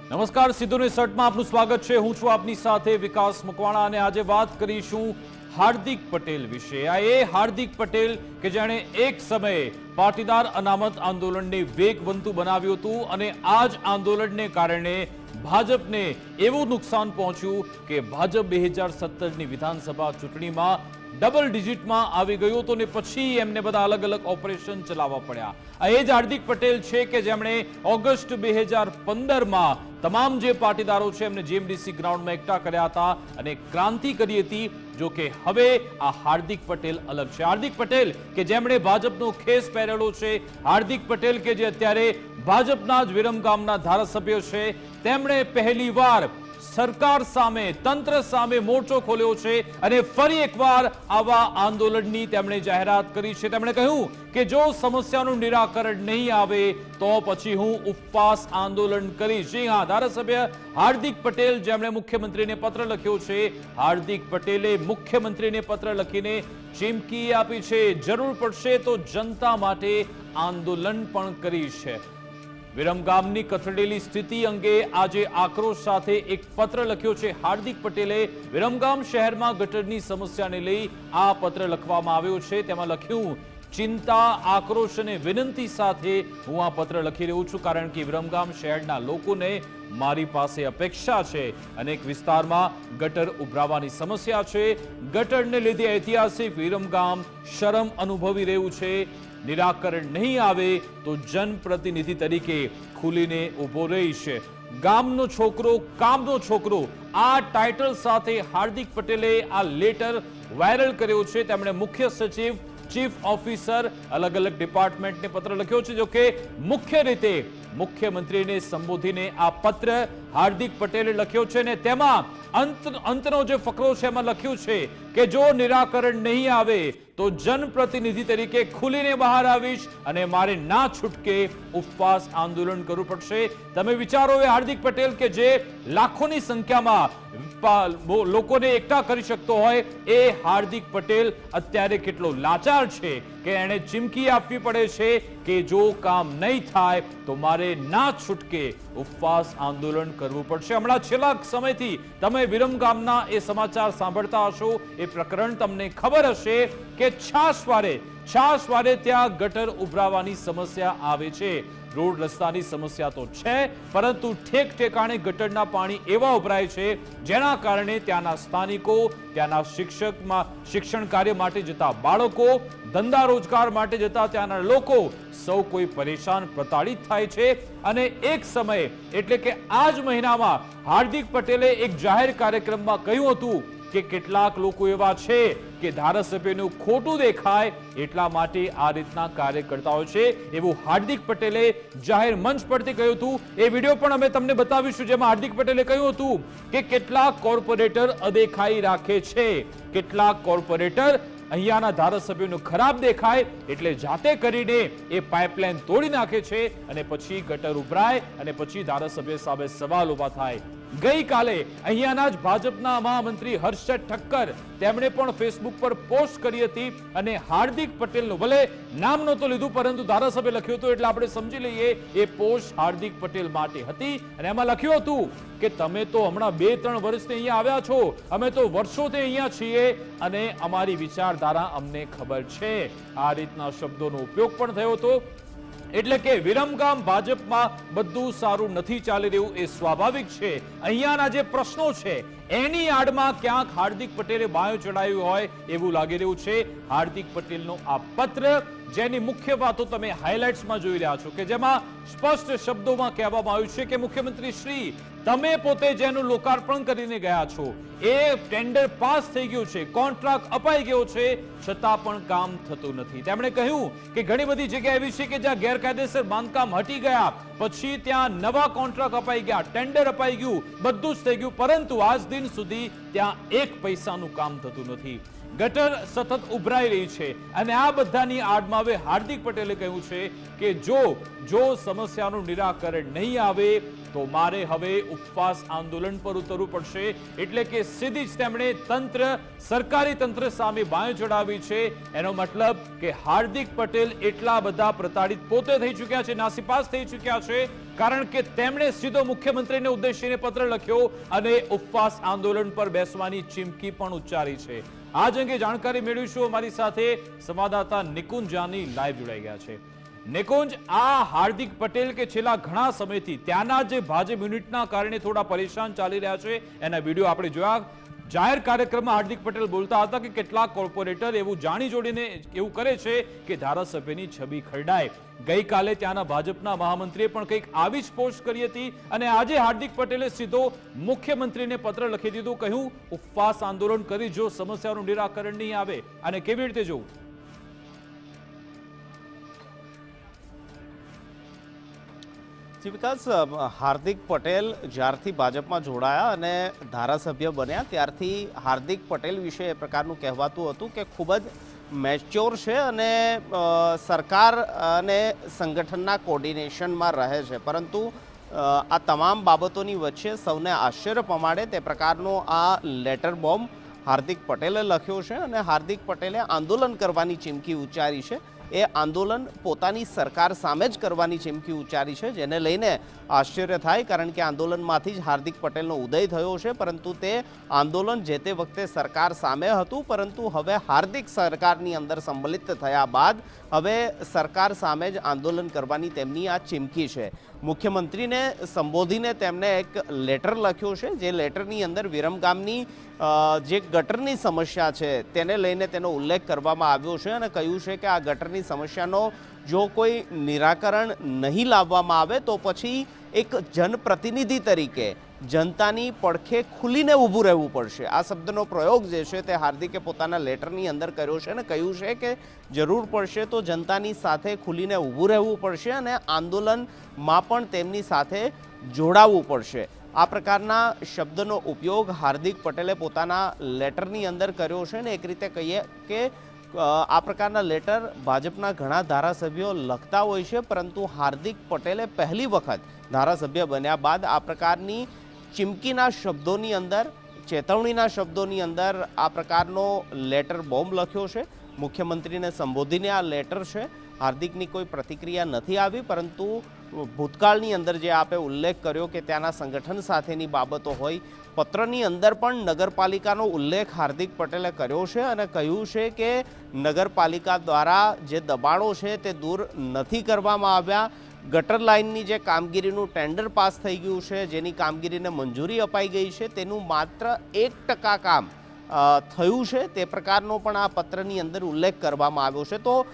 નમસ્કાર, સીધુની સટમાં આપનું સ્વાગત છે। હું છું આપની સાથે વિકાસ મકવાણા અને આજે વાત કરીશું હાર્દિક પટેલ વિશે। આ એ હાર્દિક પટેલ કે જેણે એક સમયે પાટીદાર અનામત આંદોલનને વેગવંતું બનાવ્યું હતું અને આ જ આંદોલનને કારણે ભાજપને એવું નુકસાન પહોંચ્યું કે ભાજપ 2017ની વિધાનસભા ચૂંટણીમાં ડબલ ડિજિટમાં આવી ગયું હતું ને પછી એમને બધા અલગ અલગ ઓપરેશન ચલાવવા પડ્યા। આ એ જ હાર્દિક પટેલ છે કે જેમણે ઓગસ્ટ 2015માં તમામ જે પાટીદારો છે એમને જીએમડીસી ગ્રાઉન્ડમાં એકઠા કર્યા હતા અને ક્રાંતિ કરી હતી। જો કે હવે આ હાર્દિક પટેલ અલગ છે। હાર્દિક પટેલ કે જેમણે ભાજપનો ખેસ પહેરેલો છે, હાર્દિક પટેલ કે જે અત્યારે ભાજપના જ વિરમગામના ધારાસભ્ય છે, તેમણે પહેલીવાર સરકાર સામે, તંત્ર સામે મોરચો ખોલ્યો છે અને ફરી એકવાર આવા આંદોલનની તેમણે જાહેરાત કરી છે। તેમણે કહ્યું કે જો સમસ્યાનું નિરાકરણ નહીં આવે તો પછી હું ઉપવાસ આંદોલન કરીશ। જી હા, ધારાસભ્ય હાર્દિક પટેલ જેમણે મુખ્યમંત્રીને પત્ર લખ્યો છે, હાર્દિક પટેલે મુખ્યમંત્રીને પત્ર લખીને ચીમકી આપી છે, જરૂર પડશે તો જનતા માટે આંદોલન પણ કરીશ। વિરમગામની કથળેલી સ્થિતિ અંગે આજે આક્રોશ સાથે એક પત્ર લખ્યો છે હાર્દિક પટેલે। વિરમગામ શહેરમાં ગટરની સમસ્યાને લઈ આ પત્ર લખવામાં આવ્યો છે। તેમાં લખ્યું, ચિંતા, આક્રોશ અને વિનંતી સાથે હું આ પત્ર લખી રહ્યો છું કારણ કે વિરમગામ શહેરના લોકોને મારી પાસે અપેક્ષા છે। અનેક વિસ્તારમાં ગટર ઉભરાવાની સમસ્યા છે। ગટરને લીધે ઐતિહાસિક વિરમગામ શરમ અનુભવી રહ્યું છે। નિરાકરણ નહીં આવે તો જનપ્રતિનિધિ તરીકે ખુલીને ઊભો રહીશ। ગામનો છોકરો, કામનો છોકરો, આ ટાઇટલ સાથે હાર્દિક પટેલે આ લેટર વાયરલ કર્યો છે। તેમણે મુખ્ય સચિવ, ચીફ ઓફિસર, અલગ અલગ ડિપાર્ટમેન્ટને પત્ર લખ્યો છે। જો કે મુખ્ય રીતે મુખ્યમંત્રીને સંબોધીને આ પત્ર હાર્દિક પટેલે લખ્યો છે ને તેમાં અંતનો જે ફકરો છે એમાં લખ્યું છે કે જો નિરાકરણ નહીં આવે તો જનપ્રતિનિધિ તરીકે ખુલીને બહાર આવીશ અને મારે ના છૂટકે ઉપવાસ આંદોલન કરવું પડશે। તમે વિચારો, એ હાર્દિક પટેલ કે જે લાખોની સંખ્યામાં લોકોને એકઠા કરી શકતો હોય, એ હાર્દિક પટેલ અત્યારે કેટલો લાચાર છે કે એણે ચીમકી આપવી પડે છે કે જો કામ નહીં થાય તો મારે ના છૂટકે ઉપવાસ આંદોલન કરવું પડશે। હમણાં છેલ્લા સમયથી તમે વિરમગામના એ સમાચાર સાંભળતા હશો, એ પ્રકરણ તમને ખબર હશે કે છાશવારે ત્યાં ગટર ઉભરાવાની સમસ્યા આવે છે। રોડ રસ્તાની સમસ્યા તો છે, પરંતુ ઠેક ઠેકાણે ગટરના પાણી એવા ઉભરાય છે જેના કારણે ત્યાંના સ્થાનિકો, ત્યાંના શિક્ષણ કાર્ય માટે જતા બાળકો, ધંધા રોજગાર માટે જતા ત્યાંના લોકો સૌ કોઈ પરેશાન, પ્રતાડિત થાય છે। અને એક સમયે એટલે કે આ જ મહિનામાં હાર્દિક પટેલે એક જાહેર કાર્યક્રમમાં કહ્યું હતું કે કેટલાક લોકો એવા છે કે ધારાસભ્યનું ખોટું દેખાય એટલા માટે આ રીતના કાર્ય કરતા હોય છે, એવું હાર્દિક પટેલે જાહેર મંચ પરથી કહ્યું હતું। એ વિડીયો પણ અમે તમને બતાવીશું જેમાં હાર્દિક પટેલે કહ્યું હતું કે કેટલાક કોર્પોરેટર અદેખાઈ રાખે છે, કેટલાક કોર્પોરેટર અહીંયાના ધારાસભ્યનું ખરાબ દેખાય એટલે જાતે કરીને એ પાઇપલાઇન તોડી નાખે છે અને પછી ગટર ઉભરાય અને પછી ધારાસભ્ય સામે સવાલ ઉભા થાય। ગઈકાલે અહીંયાના જ ભાજપના મહામંત્રી હર્ષદ ઠક્કર તેમણે પણ ફેસબુક પર પોસ્ટ કરી હતી અને હાર્દિક પટેલનું ભલે નામ નહોતું લીધું પરંતુ ધારાસભ્ય લખ્યું હતું એટલે આપણે સમજી લઈએ એ પોસ્ટ હાર્દિક પટેલ માટે હતી અને એમાં લખ્યું હતું કે તમે તો હમણાં 2-3 વર્ષથી અહીંયા આવ્યા છો, અમે તો વર્ષોથી અહીંયા છીએ અને અમારી વિચારધારા અમને ખબર છે। આ રીતના શબ્દોનો ઉપયોગ પણ થયો હતો। એટલે કે વિરમગામ ભાજપમાં બધું સારું નથી ચાલી રહ્યું એ સ્વાભાવિક છે। અહીંયાના જે પ્રશ્નો છે એની આડમાં ક્યાંક હાર્દિક પટેલે બાયો ચડાવ્યું હોય એવું લાગી રહ્યું છે। હાર્દિક પટેલનો આ પત્ર જેની મુખ્ય વાતો તમે હાઇલાઇટ્સમાં જોઈ રહ્યા છો કે જેમાં સ્પષ્ટ શબ્દોમાં કહેવામાં આવ્યું છે કે મુખ્યમંત્રી શ્રી, તમે પોતે જેનું લોકાર્પણ કરીને ગયા છો એ ટેન્ડર પાસ થઈ ગયું છે, કોન્ટ્રાક્ટ અપાઈ ગયો છે, છતાં પણ કામ થતું નથી। તેમણે કહ્યું કે ઘણી બધી જગ્યા એવી છે કે જ્યાં ગેરકાયદેસર બાંધકામ હટી ગયા પછી ત્યાં નવા કોન્ટ્રાક્ટ અપાઈ ગયા, ટેન્ડર અપાઈ ગયું, બધું જ થઈ ગયું, પરંતુ આજ દિન સુધી ત્યાં 1 પૈસાનું કામ થતું નથી। ગટર સતત ઉભરાઈ રહી છે અને આ બધાની આડમાં હવે હાર્દિક પટેલે કહ્યું છે કે જો સમસ્યાનું નિરાકરણ નહીં આવે તો મારે હવે ઉપવાસ આંદોલન પર ઉતરવું પડશે। એટલે કે સીધી જ તેમણે સરકારી તંત્ર સામે બાયો ચડાવી છે। એનો મતલબ કે હાર્દિક પટેલ એટલા બધા પ્રતાડિત પોતે થઈ ચૂક્યા છે, નાસીપાસ થઈ ચૂક્યા છે કારણ કે તેમણે સીધો મુખ્યમંત્રીને ઉદ્દેશીને પત્ર લખ્યો અને ઉપવાસ આંદોલન પર બેસવાની ચીમકી પણ ઉચ્ચારી છે। આ જ અંગે જાણકારી મેળવીશું। અમારી સાથે સંવાદદાતા નિકુંજ જાની લાઈવ જોડાઈ ગયા છે। નિકુંજ, આ હાર્દિક પટેલ કે છેલ્લા ઘણા સમયથી ત્યાંના જે ભાજપ યુનિટના કારણે થોડા પરેશાન ચાલી રહ્યા છે, એના વિડીયો આપણે જોયા। જાહેર કાર્યક્રમમાં હાર્દિક પટેલ બોલતા હતા કે કેટલાક કોર્પોરેટર એવું જાણી જોડીને એવું કરે છે કે ધારાસભ્યની છબી ખરડાય। ગઈકાલે ત્યાંના ભાજપના મહામંત્રીએ પણ કંઈક આવી જ પોસ્ટ કરી હતી અને આજે હાર્દિક પટેલે સીધો મુખ્યમંત્રીને પત્ર લખી દીધું, કહ્યું ઉપવાસ આંદોલન કરી જો સમસ્યાનું નિરાકરણ નહીં આવે અને કેવી રીતે જોવું? વિકાસ, હાર્દિક પટેલ જ્યારથી ભાજપમાં જોડાયા અને ધારાસભ્ય બન્યા ત્યારથી હાર્દિક પટેલ વિશે એ પ્રકારનું કહેવાતું હતું કે ખૂબ જ મેચ્યોર છે અને સરકાર અને સંગઠનના કોર્ડિનેશનમાં રહે છે, પરંતુ આ તમામ બાબતોની વચ્ચે સૌને આશ્ચર્ય પમાડે તે પ્રકારનો આ લેટર બોમ્બ હાર્દિક પટેલે લખ્યો છે અને હાર્દિક પટેલે આંદોલન કરવાની ચીમકી ઉચ્ચારી છે। એ આંદોલન પોતાની સરકાર સામે જ કરવાની ચીમકી ઉચ્ચારી છે, જેને લઈને આશ્ચર્ય થાય, કારણ કે આંદોલનમાંથી જ હાર્દિક પટેલનો ઉદય થયો છે, પરંતુ તે આંદોલન જે તે વખતે સરકાર સામે હતું, પરંતુ હવે હાર્દિક સરકારની અંદર સંમલિત થયા બાદ હવે સરકાર સામે જ આંદોલન કરવાની તેમની આ ચીમકી છે। મુખ્યમંત્રીને સંબોધીને તેમણે એક લેટર લખ્યો છે, જે લેટરની અંદર વિરમગામની જે ગટરની સમસ્યા છે તેને લઈને તેનો ઉલ્લેખ કરવામાં આવ્યો છે અને કહ્યું છે કે આ ગટરની સમસ્યાનો જો કોઈ નિરાકરણ નહીં લાવવામાં આવે તો પછી એક જનપ્રતિનિધિ તરીકે જનતાની પડખે ખુલીને ઊભું રહેવું પડશે। આ શબ્દનો પ્રયોગ જે છે તે હાર્દિકે પોતાના લેટરની અંદર કર્યો છે અને કહ્યું છે કે જરૂર પડશે તો જનતાની સાથે ખુલીને ઊભું રહેવું પડશે અને આંદોલનમાં પણ તેમની સાથે જોડાવવું પડશે। આ પ્રકારના શબ્દનો ઉપયોગ હાર્દિક પટેલે પોતાના લેટરની અંદર કર્યો છે અને એક રીતે કહીએ કે આ પ્રકારના લેટર ભાજપના ઘણા ધારાસભ્યો લખતા હોય છે, પરંતુ હાર્દિક પટેલે પહેલી વખત ધારાસભ્ય બન્યા બાદ આ પ્રકારની ચીમકીના શબ્દોની અંદર, ચેતવણીના શબ્દોની અંદર આ પ્રકારનો લેટર બોમ્બ લખ્યો છે। મુખ્યમંત્રીને સંબોધીને આ લેટર છે। હાર્દિકની કોઈ પ્રતિક્રિયા નથી આવી, પરંતુ ભૂતકાળની અંદર જે આપે ઉલ્લેખ કર્યો કે ત્યાંના સંગઠન સાથેની બાબતો હોય, પત્રની અંદર પણ નગરપાલિકાનો ઉલ્લેખ હાર્દિક પટેલે કર્યો છે અને કહ્યું છે કે નગરપાલિકા દ્વારા જે દબાણો છે તે દૂર નથી કરવામાં આવ્યા। ગટર લાઇનની જે કામગીરીનું ટેન્ડર પાસ થઈ ગયું છે, જેની કામગીરીને મંજૂરી અપાઈ ગઈ છે, તેનું માત્ર 1% કામ થયું છે, તે પ્રકારનો પણ આ પત્રની અંદર ઉલ્લેખ કરવામાં આવ્યો છે। તો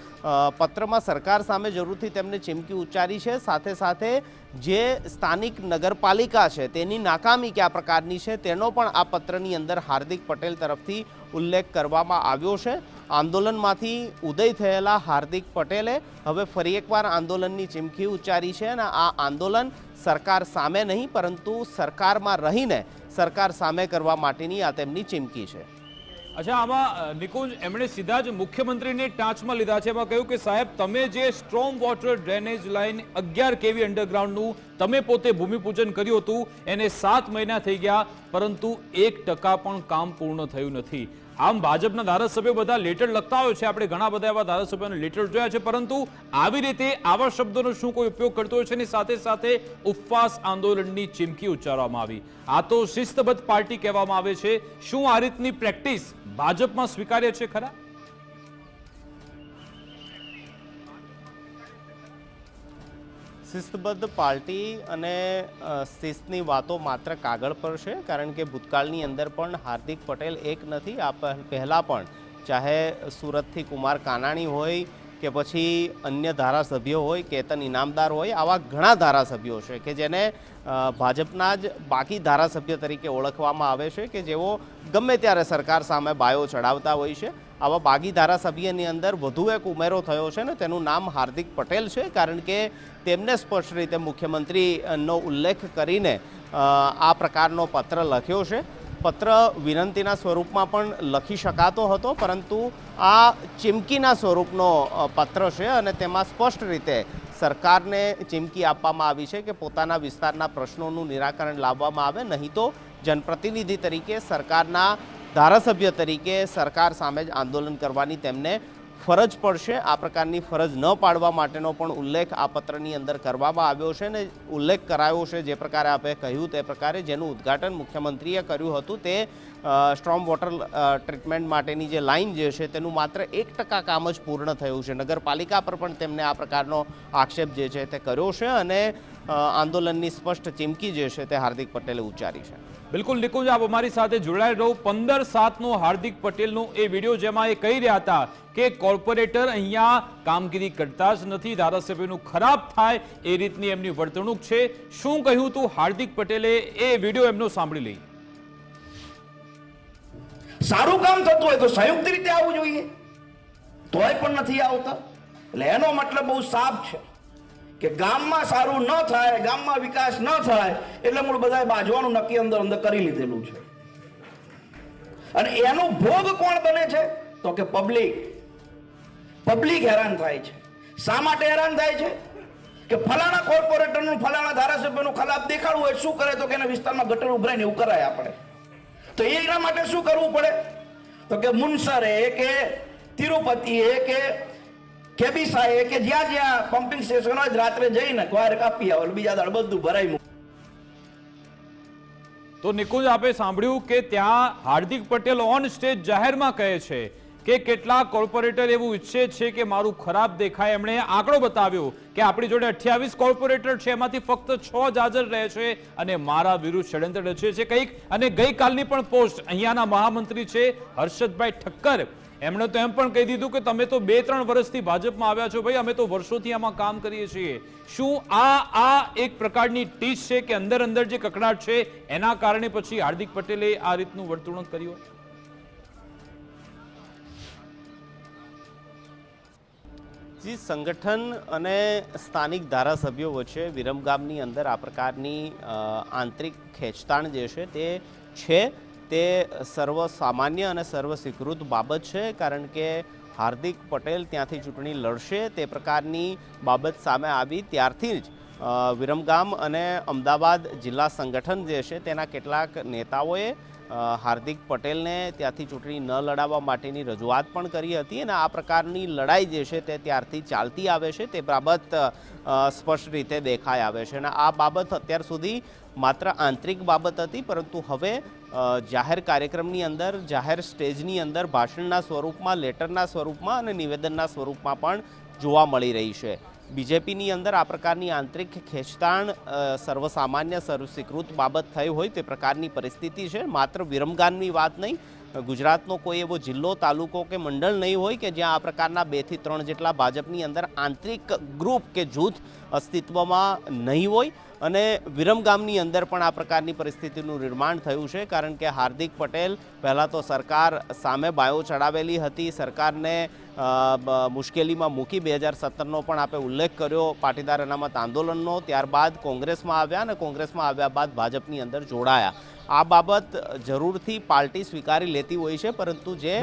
પત્રમાં સરકાર સામે જરૂરથી તેમને ચીમકી ઉચ્ચારી છે, સાથે સાથે જે સ્થાનિક નગરપાલિકા છે તેની નાકામી કયા પ્રકારની છે તેનો પણ આ પત્રની અંદર હાર્દિક પટેલ તરફથી ઉલ્લેખ કરવામાં આવ્યો છે। આંદોલનમાંથી ઉદય થયેલા હાર્દિક પટેલે હવે ફરી એકવાર આંદોલનની ચીમકી ઉચ્ચારી છે અને આ આંદોલન સરકાર સામે નહીં, પરંતુ સરકારમાં રહીને સરકાર સામે કરવા માટેની આ તેમની ચીમકી છે। અચ્છા, આમાં નિકુંજ, એમણે સીધા જ મુખ્યમંત્રીને ટાંચમાં લીધા છે। એમાં કહ્યું કે સાહેબ, તમે જે storm water drainage line 11 kV અંડરગ્રાઉન્ડનું તમે પોતે ભૂમિપૂજન કર્યું હતું, એને 7 મહિના થઈ ગયા, પરંતુ 1% પણ કામ પૂર્ણ થયું નથી। આમ ભાજપના ધારાસભ્યો બધા લેટર લખતા હોય છે, આપણે ઘણા બધા એવા ધારાસભ્યોને લેટર જોયા છે, પરંતુ આવી રીતે આવા શબ્દોનો શું કોઈ ઉપયોગ કરતો હોય છે? અને સાથે સાથે ઉપવાસ આંદોલનની ચીમકી ઉચ્ચારવામાં આવી। આ તો શિસ્તબદ્ધ પાર્ટી કહેવામાં આવે છે। શું આ રીતની પ્રેક્ટિસ ભાજપમાં સ્વીકાર્ય છે ખરા? શિસ્તબદ્ધ પાર્ટી અને શિસ્તની વાતો માત્ર કાગળ પર છે, કારણ કે ભૂતકાળની અંદર પણ હાર્દિક પટેલ એક નથી, આ પહેલાં પણ ચાહે સુરતથી કુમાર કાનાણી હોય કે પછી અન્ય ધારાસભ્યો હોય, કેતન ઇનામદાર હોય, આવા ઘણા ધારાસભ્યો છે કે જેને ભાજપના જ બાકી ધારાસભ્ય તરીકે ઓળખવામાં આવે છે, કે જેઓ ગમે ત્યારે સરકાર સામે બાયો ચડાવતા હોય છે। આવા બાગી ધારાસભ્યની અંદર વધુ એક ઉમેરો થયો છે ને તેનું નામ હાર્દિક પટેલ છે, કારણ કે તેમને સ્પષ્ટ રીતે મુખ્યમંત્રીનો ઉલ્લેખ કરીને આ પ્રકારનો પત્ર લખ્યો છે। પત્ર વિનંતીના સ્વરૂપમાં પણ લખી શકાતો હતો, પરંતુ આ ચીમકીના સ્વરૂપનો પત્ર છે અને તેમાં સ્પષ્ટ રીતે સરકારને ચીમકી આપવામાં આવી છે કે પોતાના વિસ્તારના પ્રશ્નોનું નિરાકરણ લાવવામાં આવે, નહીં તો જનપ્રતિનિધિ તરીકે, સરકારના ધારાસભ્ય તરીકે સરકાર સામે જ આંદોલન કરવાની તેમને ફરજ પડશે, આ પ્રકારની ફરજ ન પાડવા માટેનો પણ ઉલ્લેખ આ પત્રની અંદર કરવામાં આવ્યો છે અને ઉલ્લેખ કરાયો છે જે પ્રકારે આપણે કહ્યું તે પ્રકારે, જેનું ઉદ્ઘાટન મુખ્યમંત્રીએ કર્યું હતું. તે સ્ટ્રોમ વોટર ટ્રીટમેન્ટ માટેની જે લાઇન જે છે તેનું માત્ર 1% કામ જ પૂર્ણ થયું છે. નગરપાલિકા પર પણ તેમને આ પ્રકારનો આક્ષેપ જે છે તે કર્યો છે અને આંદોલનની સ્પષ્ટ ચીમકી જે છે તે હાર્દિક પટેલે ઉચ્ચારી છે. બિલકુલ નિકુંજ, આપ અમારી સાથે જોડાઈ રહો. 15/7નો હાર્દિક પટેલનો એ વિડીયો જેમાં એ કહી રહ્યા હતા કે કોર્પોરેટર અહીંયા કામગીરી કરતા જ નથી, ધારાસભ્યનું ખરાબ થાય એ રીતની એમની વર્તણૂક છે. શું કહ્યું તું હાર્દિક પટેલે, એ વિડીયો એમનો સાંભળી લઈએ. સારું કામ થતું હોય તો સંયુક્ત રીતે આવવું જોઈએ, તોય પણ નથી આવતા. એટલે એનો મતલબ બહુ સાફ છે કે ગામમાં સારું ન થાય, ગામમાં વિકાસ ન થાય એટલે મૂળ બધાએ બાજવાનું નક્કી અંદર કરી લીધેલું છે. અને એનો ભોગ કોણ બને છે તો કે પબ્લિક હેરાન થાય છે. શા માટે હેરાન થાય છે કે ફલાણા કોર્પોરેટરનું ફલાણા ધારાસભ્યનું ખરાબ દેખાડવું હોય, શું કરે તો કે એના વિસ્તારમાં ગટર ઉભરાય ને એવું કરાય આપણે. તો એના માટે શું કરવું પડે તો કે મુનસરે કે તિરુપતિએ કે કેબિસાએ કે જ્યાં જ્યાં પમ્પિંગ સ્ટેશન હોય રાત્રે જઈને વાયર કાપી આવે, બીજા દાડ બધું ભરાઈ મૂકે. તો નિકુંજ, આપે સાંભળ્યું કે ત્યાં હાર્દિક પટેલ ઓન સ્ટેજ જાહેરમાં કહે છે કે કેટલાક કોર્પોરેટર એવું ઈચ્છે છે કે મારું ખરાબ દેખાય. એમણે આંકડો બતાવ્યો કે આપણી જોડે 28 કોર્પોરેટર છે, એમાંથી ફક્ત 6 જ હાજર રહે છે અને મારા વિરુદ્ધ ષડયંત્ર રચે છે કંઈક. અને ગઈકાલની પણ પોસ્ટ અહીંયાના મહામંત્રી છે હર્ષદભાઈ ઠક્કર, એમણે તો એમ પણ કહી દીધું કે તમે તો 2-3 વર્ષથી ભાજપમાં આવ્યા છો ભાઈ, અમે તો વર્ષોથી આમાં કામ કરીએ છીએ. શું આ એક પ્રકારની ટીચ છે કે અંદર જે કકડાટ છે એના કારણે પછી હાર્દિક પટેલે આ રીતનું વર્તણૂક કર્યું? જી, સંગઠન અને સ્થાનિક ધારાસભ્યો વચ્ચે વિરમગામની અંદર આ પ્રકારની આંતરિક ખેંચતાણ જે છે તે છે, તે સર્વસામાન્ય અને સર્વસ્વીકૃત બાબત છે. કારણ કે હાર્દિક પટેલ ત્યાંથી ચૂંટણી લડશે તે પ્રકારની બાબત સામે આવી ત્યારથી જ વિરમગામ અને અમદાવાદ જિલ્લા સંગઠન જે છે તેના કેટલાક નેતાઓએ હાર્દિક પટેલને ત્યાંથી ચૂંટણી ન લડાવવા માટેની રજૂઆત પણ કરી હતી અને આ પ્રકારની લડાઈ જે છે તે ત્યારથી ચાલતી આવે છે. તે બાબત સ્પષ્ટ રીતે દેખાઈ આવે છે અને આ બાબત અત્યાર સુધી માત્ર આંતરિક બાબત હતી, પરંતુ હવે જાહેર કાર્યક્રમની અંદર, જાહેર સ્ટેજની અંદર ભાષણના સ્વરૂપમાં, લેટરના સ્વરૂપમાં અને નિવેદનના સ્વરૂપમાં પણ જોવા મળી રહી છે. બીજેપીની અંદર આ પ્રકારની આંતરિક ખેંચતાણ સર્વસામાન્ય સર્વસ્વીકૃત બાબત થઈ હોય તે પ્રકારની પરિસ્થિતિ છે. માત્ર વિરમગામની વાત નહીં, ગુજરાતનો કોઈ એવો જિલ્લો, તાલુકો કે મંડળ નહીં હોય કે જ્યાં આ પ્રકારના 2 થી 3 જેટલા ભાજપની અંદર આંતરિક ગ્રુપ કે જૂથ અસ્તિત્વમાં નહીં હોય. અને વિરમગામની અંદર પણ આ પ્રકારની પરિસ્થિતિનું નિર્માણ થયું છે. કારણ કે હાર્દિક પટેલ પહેલાં તો સરકાર સામે બાયો ચડાવેલી હતી, સરકારને મુશ્કેલીમાં મૂકી. 2017નો પણ આપણે ઉલ્લેખ કર્યો પાટીદાર અનામત આંદોલનનો. ત્યારબાદ કોંગ્રેસમાં આવ્યા અને કોંગ્રેસમાં આવ્યા બાદ ભાજપની અંદર જોડાયા. આ બાબત જરૂરથી પાર્ટી સ્વીકારી લેતી હોય છે, પરંતુ જે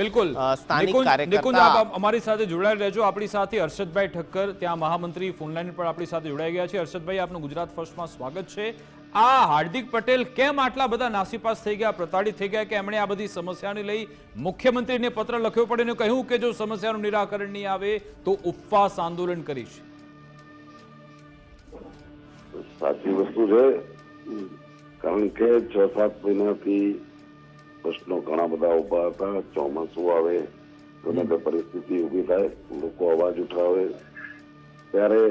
સ્થાનિક કાર્યકર્તા અમારી સાથે જોડાઈ રહેજો. આપણી સાથે હર્ષદભાઈ ઠક્કર, ત્યાં મહામંત્રી ફોનલાઈન પર આપણી સાથે જોડાઈ ગયા છે. હર્ષદભાઈ, આપનું ગુજરાત ફર્સ્ટમાં સ્વાગત છે. આ હાર્દિક પટેલ કેમ આટલા બધા નાસીપાસ થઈ ગયા, પ્રતાડિત થઈ ગયા કે એમણે આ બધી સમસ્યાને લઈ મુખ્યમંત્રીને પત્ર લખ્યો પડે અને કહ્યું કે જો સમસ્યાનું નિરાકરણ નહીં આવે તો ઉપવાસ આંદોલન કરીશ? સાચી વસ્તુ છે, કારણ કે 6-7 મહિનાથી પ્રશ્નો ઘણા બધા ઉભા હતા. ચોમાસું આવે તો પરિસ્થિતિ ઊભી થાય, લોકો અવાજ ઉઠાવે, ત્યારે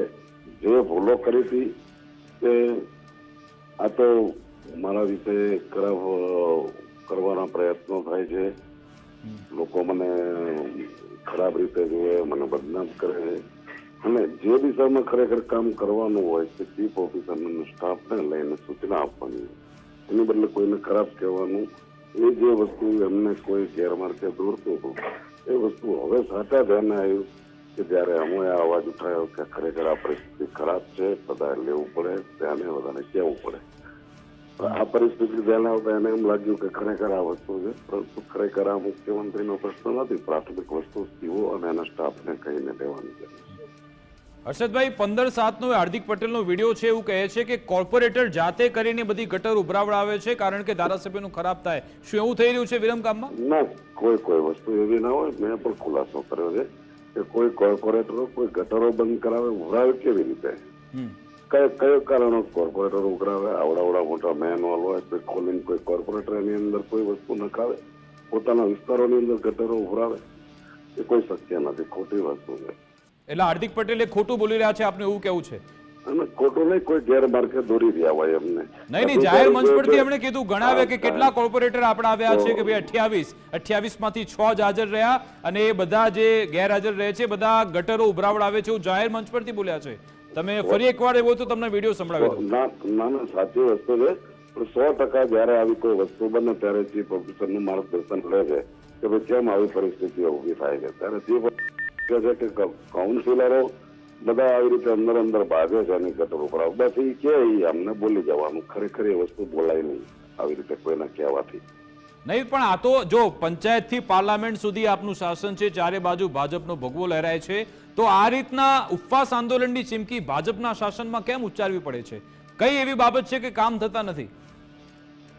જે ભૂલો કરી હતી તે આ તો મારા વિશે ખરાબ કરવાના પ્રયત્નો થાય છે. લોકો મને ખરાબ રીતે જુએ, મને બદનામ કરે અને જે દિશામાં ખરેખર કામ કરવાનું હોય તે ચીફ ઓફિસર સ્ટાફને લઈને સૂચના આપવાની હોય, એની બદલે કોઈને ખરાબ કહેવાનું, એ જે વસ્તુ એમને કોઈ ગેરમાર્ગે દોરતું હતું એ વસ્તુ હવે સાચા ધ્યાને આવ્યું કે જ્યારે અમે આ અવાજ ઉઠાવ્યો કે ખરેખર આ પરિસ્થિતિ ખરાબ છે, બધાએ લેવું પડે, ત્યાંને બધાને કહેવું પડે. આ પરિસ્થિતિ ધ્યાને આવતા એને એમ લાગ્યું કે ખરેખર આ વસ્તુ છે, પરંતુ ખરેખર આ મુખ્યમંત્રીનો પ્રશ્ન નથી. પ્રાથમિક વસ્તુ સીઓ અને એના સ્ટાફને કહીને લેવાની છે. હર્ષદભાઈ, 15/7નો હાર્દિક પટેલનો વિડીયો છે, એવું કહે છે કે કોર્પોરેટર જાતે કરીને બધી ગટર ઉભરાવડાવે છે કારણ કે ધારાસભ્યનું ખરાબ થાય. શું એવું થઈ રહ્યું છે વિરમગામમાં? ના, કોઈ વસ્તુ એવી ના હોય. મેં પણ ખુલાસો કર્યો છે કે કોઈ કોર્પોરેટરો કોઈ ગટરો બંધ કરાવે, ઉભરાવે કેવી રીતે? કયો કારણો કોર્પોરેટરો ઉઘરાવે? આવડા મોટા મેનહોલ હોય તો ખોલીને કોઈ કોર્પોરેટર એની અંદર કોઈ વસ્તુ નખાવે, પોતાના વિસ્તારોની અંદર ગટરો ઉભરાવે? એ કોઈ શક્ય નથી, ખોટી વસ્તુ છે. એટલે હાર્દિક પટેલે ખોટું બોલી રહ્યા છે, આપને એવું કેવું છે? અને ખોટું નહીં, કોઈ ગેરમાર્ગે દોરી રહ્યા હોય એમને. નહીં, જાહેર મંચ પરથી એમણે કીધું, ગણાવે કે કેટલા કોર્પોરેટર આપણે આવ્યા છે કે ભાઈ 28 માંથી 6 જ હાજર રહ્યા અને એ બધા જે ગેરહાજર રહે છે બધા ગટરો ઉભરાવડાવે છે, એવું જાહેર મંચ પરથી બોલ્યા છે. તમે ફરી એકવાર એવો તો તમને વિડીયો સંભળાવી દઉં. ના, સાચી વસ્તુ છે, પણ 100% જયારે આવી કોઈ વસ્તુ બને ત્યારે ચીફ ઓફિસરનું માર્ગદર્શન લે છે કે ભાઈ કેમ આવી પરિસ્થિતિઓ ઉભી થાય છે. ત્યારે ચીફ કહે છે કે કાઉન્સિલરો બધા આવી રીતે અંદર ભાગે છે અને ગટર ઉપર બસ એ કે અમને બોલી જવાનું. ખરેખર એ વસ્તુ બોલાય નહીં આવી રીતે કોઈના કહેવાથી. નહીં, પણ આ તો જો પંચાયતથી પાર્લામેન્ટ સુધી આપનું શાસન છે, ચારે બાજુ ભાજપનો ભગવો લહેરાય છે, તો આ રીતના ઉપવાસ આંદોલનની ચીમકી ભાજપના શાસનમાં કેમ ઉચ્ચારવી પડે છે? કઈ એવી બાબત છે કે કામ થતા નથી?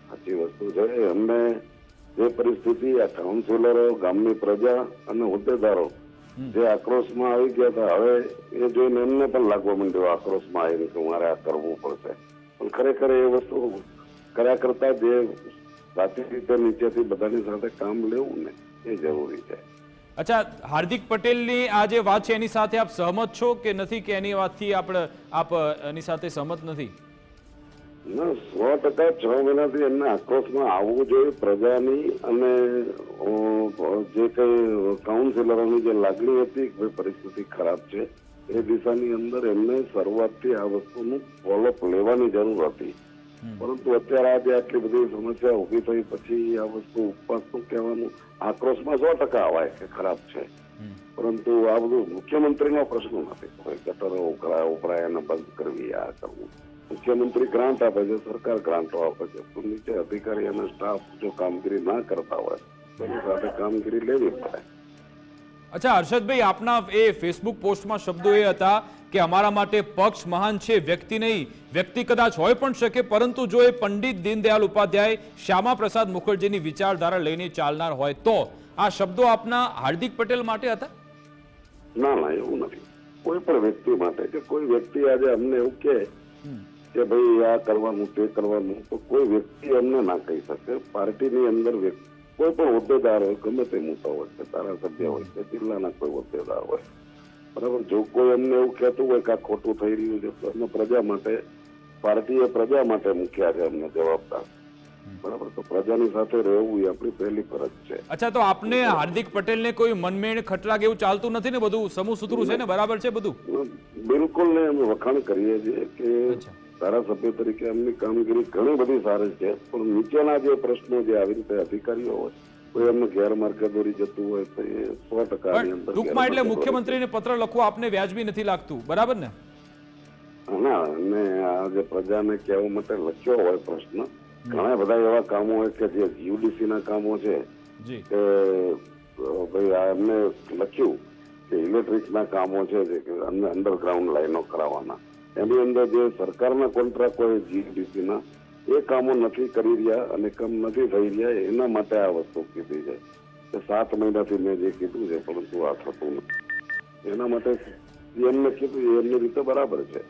સાચી વસ્તુ છે. અમને જે પરિસ્થિતિ આ કાઉન્સિલરો, ગામની પ્રજા અને હોદ્દેદારો જે આક્રોશમાં આવી ગયા હતા, હવે એ જોઈને એમને પણ લાગવા માંડ્યો આક્રોશમાં આવીને કે મારે આ કરવું પડશે. પણ ખરેખર એ વસ્તુ કર્યા કરતા જે સાચી રીતે નીચેથી બધાની સાથે કામ લેવું ને એ જરૂરી છે. અચ્છા, હાર્દિક પટેલની આ જે વાત છે એની સાથે આપ સહમત છો કે નથી, કે એની વાતથી આપ એની સાથે સહમત નથી? ના, 100% 6 મહિનાથી એમને આક્રોશમાં આવવું જોઈએ. પ્રજાની અને જે કઈ કાઉન્સિલરોની જે લાગણી હતી કે પરિસ્થિતિ ખરાબ છે એ દિશાની અંદર એમને શરૂઆતથી આ વસ્તુનું ફોલોઅપ લેવાની જરૂર હતી. પરંતુ અત્યારે આજે આટલી બધી સમસ્યા ઉભી થઈ પછી આ વસ્તુ ઉપવાસનું કહેવાનું, આક્રોશમાં 100% આવાય કે ખરાબ છે, પરંતુ આ બધું મુખ્યમંત્રીનો પ્રશ્ન નથી. ગટરો ઉભરાય અને બંધ કરવી, આ કરવું. મુખ્યમંત્રી ગ્રાન્ટ આપે છે, સરકાર ગ્રાન્ટો આપે છે, તો નીચે અધિકારી અને સ્ટાફ જો કામગીરી ના કરતા હોય તેની સાથે કામગીરી લેવી પડે. અચ્છા હર્ષદભાઈ, આપના એ ફેસબુક પોસ્ટમાં શબ્દો એ હતા કે અમારા માટે પક્ષ મહાન છે, વ્યક્તિ નહીં. વ્યક્તિ કદાચ હોય પણ શકે, પરંતુ જો એ પંડિત દીનદયાળ ઉપાધ્યાય, શ્યામા પ્રસાદ મુખર્જીની વિચારધારા લઈને ચાલનાર હોય તો. આ શબ્દો આપના હાર્દિક પટેલ માટે હતા? ના, એવું નથી. કોઈ પણ વ્યક્તિ માટે કે કોઈ વ્યક્તિ આજે અમને એવું કે ભાઈ આ કરવાનું તે કરવાનું, તો કોઈ વ્યક્તિ અમને ના કહી શકે. પાર્ટીની અંદર કોઈ પણ હોદ્દેદાર હોય, ગમે તે મોટા હોય કે ધારાસભ્ય હોય કે જિલ્લાના કોઈ હોદ્દેદાર હોય, બરાબર, જો કોઈ અમને એવું કહેતું હોય કે આ ખોટું થઈ રહ્યું છે તો અમે પ્રજા માટે, પાર્ટીએ પ્રજા માટે મૂક્યા છે અમને જવાબદાર, બરાબર, તો પ્રજાની સાથે રહેવું એ આપણી પહેલી ફરજ છે. અચ્છા, તો આપને હાર્દિક પટેલને કોઈ મનમેળ ખટરાગ એવું ચાલતું નથી ને? બધું સમૂહ સૂત્રું છે ને, બરાબર છે બધું? બિલકુલ નહીં. અમે વખાણ કરીએ છીએ કે ધારાસભ્ય તરીકે એમની કામગીરી ઘણી બધી સારી છે, પણ નીચેના જે પ્રશ્નો જે આવી રીતે અધિકારીઓ હોય કોઈ એમને ગેરમાર્ગે દોરી જતું હોય તો એ 100% ટૂંકમાં એટલે મુખ્યમંત્રીને પત્ર લખવો આપને વ્યાજબી નથી લાગતું, બરાબર ને? ના, અને આ જે પ્રજાને કહેવા માટે લખ્યો હોય પ્રશ્ન, ઘણા બધા એવા કામો હોય કે જે જીયુડીસી ના કામો છે કે ભાઈ આ એમને લખ્યું કે ઇલેક્ટ્રિક ના કામો છે કે અંડરગ્રાઉન્ડ લાઈનો કરાવવાના, એની અંદર જે સરકારના કોન્ટ્રાક્ટ હોય જીયુડીસી ના એ કામો નથી કરી રહ્યા અને કામ નથી થઈ રહ્યા, એના માટે આ વસ્તુ કીધી છે કે 7 મહિનાથી મેં જે કીધું છે પરંતુ આ થતું નથી. એના માટે એમને કીધું એમની રીતે બરાબર છે.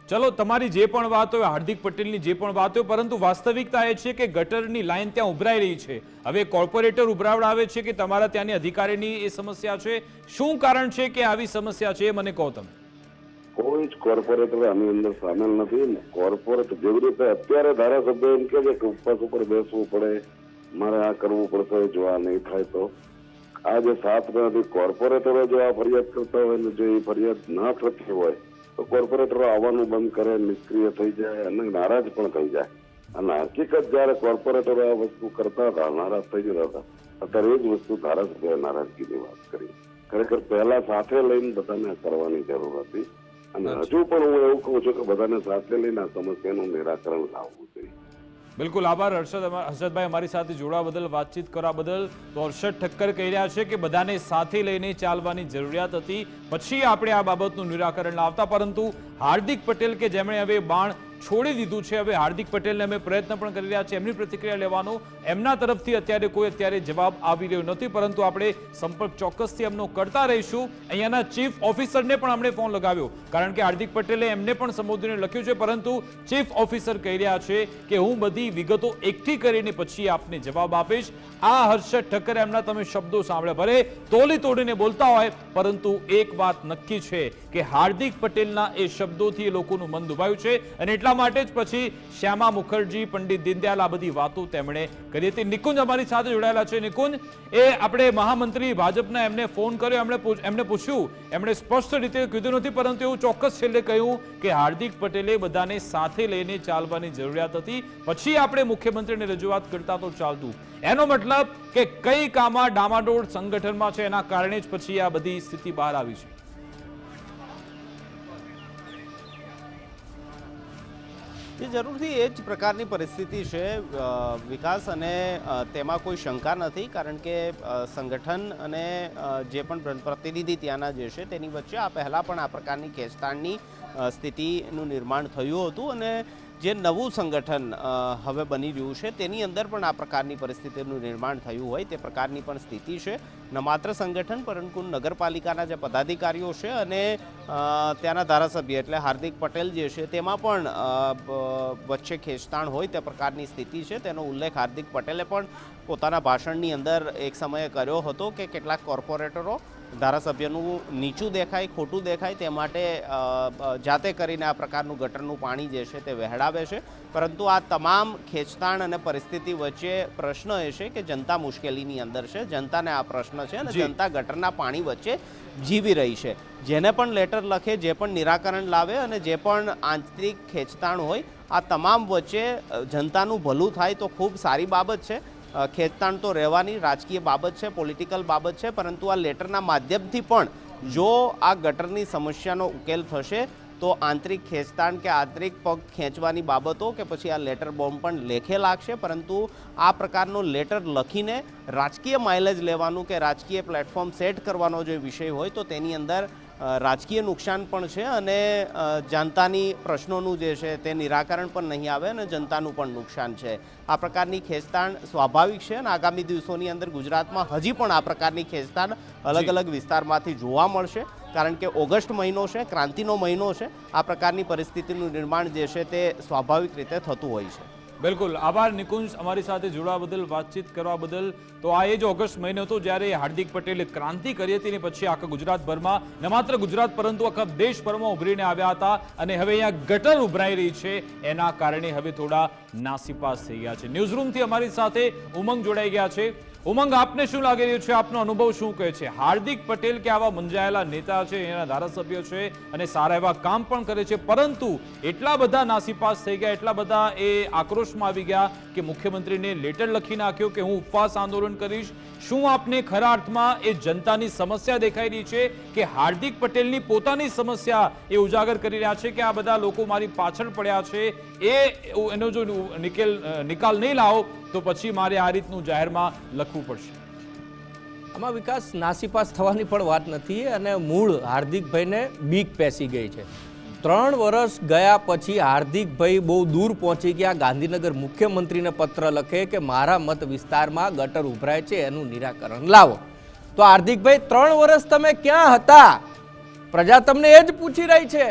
ચલો, તમારી જે પણ વાત હોય, હાર્દિક પટેલની જે પણ વાત હોય, પરંતુ વાસ્તવિકતા એ છે કે ગટરની લાઈન ત્યાં ઉભરાઈ રહી છે. હવે કોર્પોરેટર ઉભરાવડાવે છે કે તમારા ત્યાંની અધિકારીની એ સમસ્યા છે? શું કારણ છે કે આવી સમસ્યા છે, મને કહો તમે. કોઈ જ કોર્પોરેટર આની અંદર સામેલ નથી. કોર્પોરેટ જેવી રીતે અત્યારે ધારાસભ્ય એમ કે છે કે ઉપવાસ ઉપર બેસવું પડે, મારે આ કરવું પડશે, જો આ નહીં થાય તો. આ જે 7 મહિનાથી કોર્પોરેટરો જો આ ફરિયાદ કરતા હોય ને જો એ ફરિયાદ ના થતી હોય તો કોર્પોરેટરો આવવાનું બંધ કરે, નિષ્ક્રિય થઈ જાય અને નારાજ પણ થઈ જાય. અને હકીકત જયારે કોર્પોરેટરો આ વસ્તુ કરતા હતા, નારાજ થઈ જતા હતા, અત્યારે એ જ વસ્તુ ધારાસભ્ય નારાજગીની વાત કરી. ખરેખર પહેલા સાથે લઈને બધાને કરવાની જરૂર હતી અને હજુ પણ હું એવું કહું છું કે બધાને સાથે લઈને આ સમસ્યાનું નિરાકરણ લાવવું જોઈએ. બિલકુલ આભાર હર્ષદભાઈ, અમારી સાથે જોડાવા બદલ, વાતચીત કરવા બદલ. તો હર્ષદ ઠક્કર કહી રહ્યા છે કે બધાને સાથે લઈને ચાલવાની જરૂરિયાત હતી, પછી આપણે આ બાબતનું નિરાકરણ લાવતા, પરંતુ હાર્દિક પટેલ કે જેમણે હવે બાણ છોડી દીધું છે. હવે હાર્દિક પટેલને અમે પ્રયત્ન પણ કરી રહ્યા છીએ એમની પ્રતિક્રિયા લેવાનો. એમના તરફથી અત્યારે જવાબ આવી રહ્યો નથી, પરંતુ આપણે સંપર્ક ચોક્કસથી એમનો કરતા રહીશું. અહીંયાના ચીફ ઓફિસરને પણ અમને ફોન લગાવ્યો, કારણ કે હાર્દિક પટેલે એમને પણ સંબોધીને લખ્યું છે, પરંતુ ચીફ ઓફિસર કહી રહ્યા છે કે હું બધી વિગતો એકઠી કરીને પછી આપને જવાબ આપીશ. આ હર્ષદ ઠક્કર એમના તમે શબ્દો સાંભળ્યા, ભલે તોલી તોડીને બોલતા હોય, પરંતુ એક વાત નક્કી છે કે હાર્દિક પટેલના એ શબ્દોથી લોકોનું મન દુભાયું છે. અને એટલા માટે જ પછી શ્યામા મુખર્જી, પંડિત દીનદયાળ, આ બધી વાતો તેમણે કરી હતી. નિકુંજ અમારી સાથે જોડાયેલા છે. નિકુંજ, એ આપણે મહામંત્રી ભાજપના એમને ફોન કર્યો, એમને પૂછ્યું, એમણે સ્પષ્ટ રીતે કીધું નથી, પરંતુ એવું ચોક્કસ છેલ્લે કહ્યું કે હાર્દિક પટેલે બધાને સાથે લઈને ચાલવાની જરૂરિયાત હતી, પછી આપણે મુખ્યમંત્રીને રજૂઆત કરતા તો ચાલતું. એનો મતલબ કે કઈ કામમાં ડામાડોળ સંગઠનમાં છે, એના કારણે જ પછી આ બધી સ્થિતિ બહાર આવી છે. એ જરૂરથી એ જ પ્રકારની પરિસ્થિતિ છે વિકાસ, અને તેમાં કોઈ શંકા નથી, કારણ કે સંગઠન અને જે પણ પ્રતિનિધિ ત્યાંના જે છે તેની વચ્ચે આ પહેલાં પણ આ પ્રકારની ખેંચતાણની સ્થિતિનું નિર્માણ થયું હતું, અને જે નવું સંગઠન હવે બની રહ્યું છે તેની અંદર પણ આ પ્રકારની પરિસ્થિતિનું નિર્માણ થયું હોય તે પ્રકારની પણ સ્થિતિ છે. ન માત્ર સંગઠન પરંતુ નગરપાલિકાના જે પદાધિકારીઓ છે અને ત્યાંના ધારાસભ્ય એટલે હાર્દિક પટેલ જે છે તેમાં પણ વચ્ચે ખેંચતાણ હોય તે પ્રકારની સ્થિતિ છે. તેનો ઉલ્લેખ હાર્દિક પટેલે પણ પોતાના ભાષણની અંદર એક સમયે કર્યો હતો કે કેટલાક કોર્પોરેટરો ધારાસભ્યનું નીચું દેખાય, ખોટું દેખાય તે માટે જાતે કરીને આ પ્રકારનું ગટરનું પાણી જે છે તે વહેડાવે છે. પરંતુ આ તમામ ખેંચતાણ અને પરિસ્થિતિ વચ્ચે પ્રશ્ન એ છે કે જનતા મુશ્કેલીની અંદર છે, જનતાને આ પ્રશ્ન છે અને જનતા ગટરના પાણી વચ્ચે જીવી રહી છે. જેને પણ લેટર લખે, જે પણ નિરાકરણ લાવે અને જે પણ આંતરિક ખેંચતાણ હોય, આ તમામ વચ્ચે જનતાનું ભલું થાય તો ખૂબ સારી બાબત છે. ખેંચતાણ તો રહેવાની રાજકીય બાબત છે, પોલિટિકલ બાબત છે, પરંતુ આ લેટરના માધ્યમથી પણ જો આ ગટરની સમસ્યાનો ઉકેલ થશે તો આંતરિક ખેંચતાણ કે આંતરિક પગ ખેંચવાની બાબતો કે પછી આ લેટર બોમ્બ પણ લેખે લાગશે. પરંતુ આ પ્રકારનો લેટર લખીને રાજકીય માઇલેજ લેવાનું કે રાજકીય પ્લેટફોર્મ સેટ કરવાનો જે વિષય હોય તો તેની અંદર રાજકીય નુકસાન પણ છે અને જનતાની પ્રશ્નોનું જે છે તે નિરાકરણ પણ નહીં આવે અને જનતાનું પણ નુકસાન છે. આ પ્રકારની ખેંચતાણ સ્વાભાવિક છે અને આગામી દિવસોની અંદર ગુજરાતમાં હજી પણ આ પ્રકારની ખેંચતાણ અલગ અલગ વિસ્તારમાંથી જોવા મળશે, કારણ કે ઓગસ્ટ મહિનો છે, ક્રાંતિનો મહિનો છે. આ પ્રકારની પરિસ્થિતિનું નિર્માણ જે છે તે સ્વાભાવિક રીતે થતું હોય છે. બિલકુલ, આભાર નિકુંજ અમારી સાથે જોડાવા બદલ, વાતચીત કરવા બદલ. તો આ એ જ ઓગસ્ટ મહિનો હતો જ્યારે હાર્દિક પટેલે ક્રાંતિ કરી હતી અને પછી આખા ગુજરાતભરમાં, ન માત્ર ગુજરાત પરંતુ આખા દેશભરમાં ઉભરીને આવ્યા હતા અને હવે અહીંયા ગટર ઉભરાઈ રહી છે, એના કારણે હવે થોડા નાસીપાસ થઈ ગયા છે. ન્યૂઝરૂમથી અમારી સાથે ઉમંગ જોડાઈ ગયા છે. ઉમંગ, આપને શું લાગી રહ્યું છે? આપનો અનુભવ શું કહે છે? હાર્દિક પટેલ કે આવા મંજાયેલા નેતા છે, એના ધારાસભ્ય છે અને સારા એવા કામ પણ કરે છે, પરંતુ એટલા બધા નાસીપાસ થઈ ગયા, એટલા બધા એ આક્રોશમાં આવી ગયા કે મુખ્યમંત્રીને લેટર લખી નાખ્યો કે હું ઉપવાસ આંદોલન કરીશ. શું આપને ખરા અર્થમાં એ જનતાની સમસ્યા દેખાઈ રહી છે કે હાર્દિક પટેલની પોતાની સમસ્યા એ ઉજાગર કરી રહ્યા છે કે આ બધા લોકો મારી પાછળ પડ્યા છે, એનો જો નિકાલ નહીં લાવો તો પછી મારે આ રીતનું જાહેરમાં લખવું પડશે? આમાં વિકાસ નાસીપાસ થવાની પણ વાત નથી અને મૂળ હાર્દિકભાઈને બીક પેસી ગઈ છે. 3 વર્ષ ગયા પછી હાર્દિકભાઈ બહુ દૂર પહોંચી ગયા, ગાંધીનગર મુખ્યમંત્રીને પત્ર લખે કે મારા મત વિસ્તારમાં ગટર ઉભરાય છે, એનું નિરાકરણ લાવો. તો હાર્દિકભાઈ 3 વર્ષ તમે ક્યાં હતા? પ્રજા તમને એ જ પૂછી રહી છે.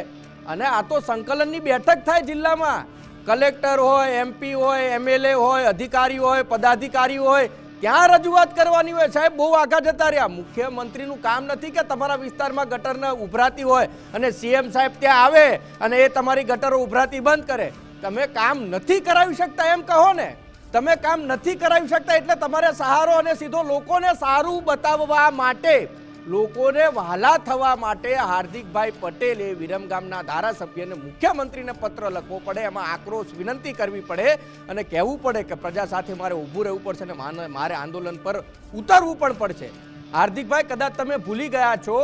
અને આ તો સંકલનની બેઠક થાય જિલ્લામાં, કલેક્ટર હોય, MP હોય, MLA હોય, અધિકારી હોય, પદાધિકારી હોય, ત્યાં રજૂઆત કરવાની હોય. સાહેબ બહુ આગળ જતા રહ્યા. મુખ્યમંત્રીનું કામ નથી કે તમારા વિસ્તારમાં ગટરને ઉભરાતી હોય અને CM સાહેબ ત્યાં આવે અને એ તમારી ગટરો ઉભરાતી બંધ કરે. તમે કામ નથી કરાવી શકતા એમ કહો ને. તમે કામ નથી કરાવી શકતા એટલે તમારે સહારો અને સીધો લોકોને સારું બતાવવા માટે, લોકોને વહાલા થવા માટે હાર્દિકભાઈ પટેલે વિરમગામના ધારાસભ્યને મુખ્યમંત્રીને પત્ર લખવો પડે, એમાં આક્રોશ વિનંતી કરવી પડે અને કહેવું પડે કે પ્રજા સાથે મારે ઊભું રહેવું પડશે અને મારે આંદોલન પર ઉતરવું પણ પડશે. હાર્દિકભાઈ, કદાચ તમે ભૂલી ગયા છો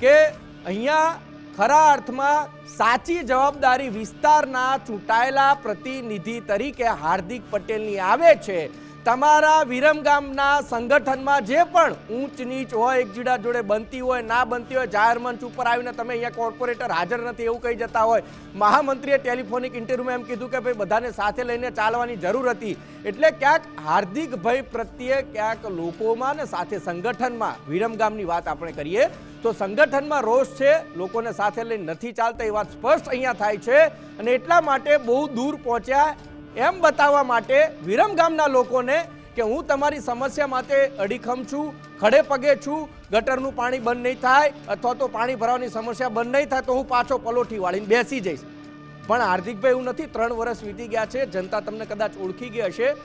કે અહીંયા ખરા અર્થમાં સાચી જવાબદારી વિસ્તારના ચૂંટાયેલા પ્રતિનિધિ તરીકે હાર્દિક પટેલની આવે છે, તમારા વિરમગામના સંગઠનમાં જે પણ ઊંચ નીચ હોય, એકબીજા જોડે બનતી હોય, ના બનતી હોય, જાહેર મંચ ઉપર આવીને તમે અહીંયા કોર્પોરેટર હાજર નથી એવું કહી જતા હોય, મહામંત્રીએ ટેલિફોનિક ઇન્ટરવ્યુમાં એમ કીધું કે ભાઈ બધાને સાથે લઈને ચાલવાની જરૂર હતી, એટલે ક્યાંક હાર્દિકભાઈ પ્રત્યે ક્યાંક લોકોમાં ને સાથે સંગઠનમાં વિરમગામની વાત આપણે કરીએ તો સંગઠનમાં રોષ છે, લોકોને સાથે લઈને નથી ચાલતા એ વાત સ્પષ્ટ અહીંયા થાય છે અને એટલા માટે બહુ દૂર પહોંચ્યા એમ બતાવવા માટે વિરમગામના લોકોને કે હું તમારી સમસ્યા માટે અડીખમ છું, ખડે પગે છું, ગટરનું પાણી બંધ નહીં થાય અથવા તો પાણી ભરાવાની સમસ્યા બંધ નહીં થાય તો હું પાછો પલોઠી વાળીને બેસી જઈશ. પણ હાર્દિકભાઈ એવું નથી, 3 વર્ષ વીતી ગયા છે, જનતા તમને કદાચ ઓળખી ગઈ હશે.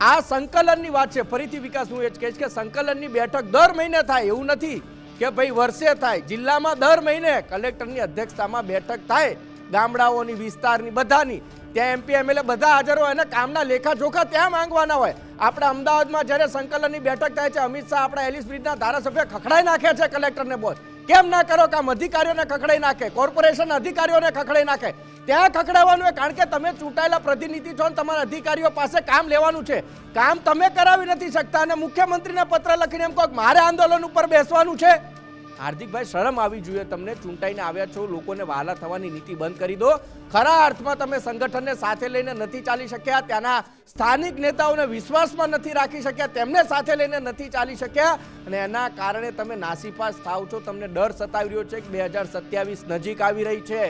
આ સંકલનની વાત છે. ફરીથી વિકાસ હું એ જ કહીશ કે સંકલનની બેઠક દર મહિને થાય, એવું નથી કે ભાઈ વર્ષે થાય. જિલ્લામાં દર મહિને કલેક્ટરની અધ્યક્ષતામાં બેઠક થાય, ગામડાઓની, વિસ્તારની, બધાની. ત્યાં એમપી એમએલએ બધા હાજર હોય અને કામના લેખાજોખા ત્યાં માંગવાના હોય. આપણા અમદાવાદમાં જ્યારે સંકલનની બેઠક થાય છે, અમિત શાહ આપણા એલિસ બ્રિજના ધારાસભ્ય ખખડાઈ નાખે છે કલેક્ટરને. બોસ કેમ ના કરો? કામ અધિકારીઓને ખખડાઈ નાખે, કોર્પોરેશન અધિકારીઓને ખખડાઈ નાખે. ત્યાં ખખડાવવાનું હોય કારણ કે તમે ચૂંટાયેલા પ્રતિનિધિ છો અને તમારા અધિકારીઓ પાસે કામ લેવાનું છે. કામ તમે કરાવી નથી શકતા અને મુખ્યમંત્રીને પત્ર લખીને એમ કહો મારે આંદોલન ઉપર બેસવાનું છે. હાર્દિકભાઈ, શરમ આવી જોઈએ તમને. ચૂંટાઈને આવ્યા છો, લોકોને વહાલા થવાની નીતિ બંધ કરી દો. ખરા અર્થમાં તમે સંગઠનને સાથે લઈને નથી ચાલી શક્યા, ત્યાંના સ્થાનિક નેતાઓને વિશ્વાસમાં નથી રાખી શક્યા, તેમને સાથે લઈને નથી ચાલી શક્યા અને એના કારણે તમે નાસીપાસ થાવ છો. તમને ડર સતાવી રહ્યો છે કે 2027 નજીક આવી રહી છે,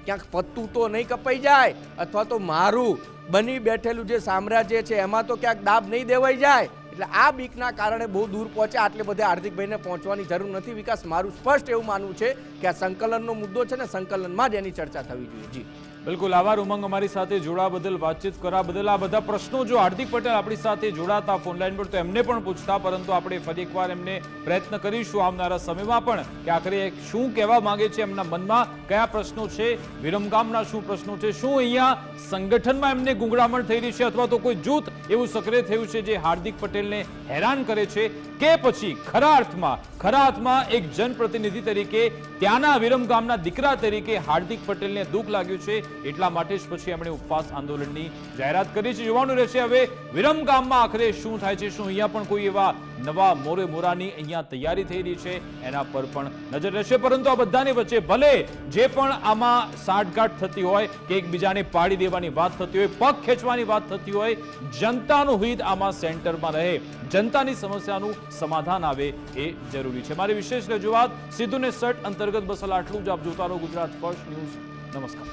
ક્યાંક પત્તું તો નહીં કપાઈ જાય અથવા તો મારું બની બેઠેલું જે સામ્રાજ્ય છે એમાં તો ક્યાંક દાબ નહીં દેવાઈ જાય. એટલે આ બીકના કારણે બહુ દૂર પહોંચ્યા. આટલે બધે હાર્દિકભાઈને પહોંચવાની જરૂર નથી. વિકાસ, મારું સ્પષ્ટ એવું માનવું છે કે આ સંકલનનો મુદ્દો છે ને સંકલનમાં જ એની ચર્ચા થવી જોઈએ. જી બિલકુલ, આભાર ઉમંગ, અમારી સાથે જોડા બદલ, વાતચીત કરવા બદલ. આ બધા પ્રશ્નો જો હાર્દિક પટેલ આપણી સાથે જોડાતા ફોનલાઈન પર તો એમને પણ પૂછતા, પરંતુ આપણે ફરી એકવાર એમને પ્રયત્ન કરીશું આવનારા સમયમાં પણ કે આખરે શું કહેવા માંગે છે, એમના મનમાં કયા પ્રશ્નો છે, વિરમગામના શું પ્રશ્નો છે, શું અહીંયા સંગઠનમાં એમને ગુંગળામણ થઈ રહી છે અથવા તો કોઈ જૂથ એવું સક્રિય થયું છે જે હાર્દિક પટેલને હેરાન કરે છે કે પછી ખરા અર્થમાં એક જનપ્રતિનિધિ તરીકે, ત્યાંના વિરમગામના દીકરા તરીકે હાર્દિક પટેલને દુઃખ લાગ્યું છે, એટલા માટે જ પછી એમણે ઉપવાસ આંદોલનની જાહેરાત કરી છે. જોવાનું રહેશે હવે વિરમગામમાં આખરે શું થાય છે. શું અહીંયા પણ કોઈ એવા નવા મોરાની અહીંયા તૈયારી થઈ રહી છે, એના પર પણ નજર રહેશે. પરંતુ આ બધાની વચ્ચે ભલે જે પણ આમાં સાંઠગાંઠ થતી હોય કે એકબીજાને પાડી દેવાની વાત થતી હોય, પગ ખેંચવાની વાત થતી હોય, જનતાનું હિત આમાં સેન્ટરમાં રહે, જનતાની સમસ્યાનું સમાધાન આવે એ જરૂરી છે. મારી વિશેષ રજૂઆત સીધું ને સટ અંતર્ગત બસ આટલું જ. આપ જોતા રહો ગુજરાત ફર્સ્ટ ન્યૂઝ. નમસ્કાર.